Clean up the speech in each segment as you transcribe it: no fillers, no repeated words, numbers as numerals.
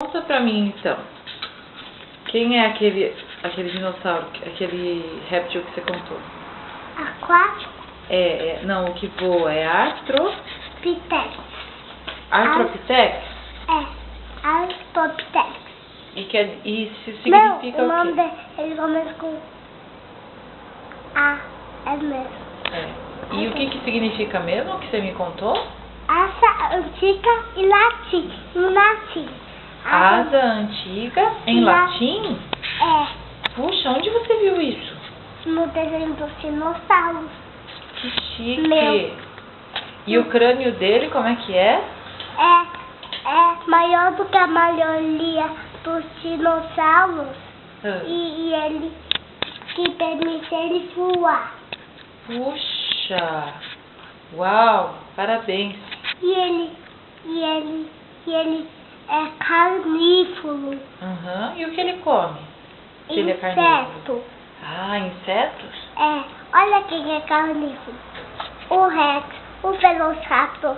Conta pra mim então. Quem é aquele dinossauro, aquele réptil que você contou? Aquático? Não, o que voa é Pitex. Arthropitex? Arthropitex. E isso significa Não, o nome o quê? dele, ele começa com A, é mesmo. E o que significa mesmo o que você me contou? Asa antiga e latim, no latim. Asa antiga em latim? Puxa, onde você viu isso? No desenho dos dinossauros. Que chique! Meu. E o crânio dele, como é que é? É maior do que a maioria dos dinossauros. E ele que permite ele voar. Puxa! Uau! Parabéns! E ele é carnívoro. E o que ele come? Se ele é carnívoro? Inseto. Insetos? Olha quem é carnívoro. O Rex, o Velociraptor,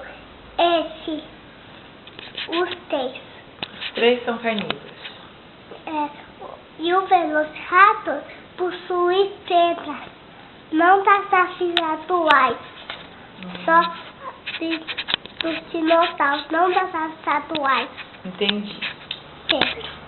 os três. Os três são carnívoros. E o Velociraptor possui tetras, não das atuais, só dos dinossauros, não das atuais. Entendi. Tetras.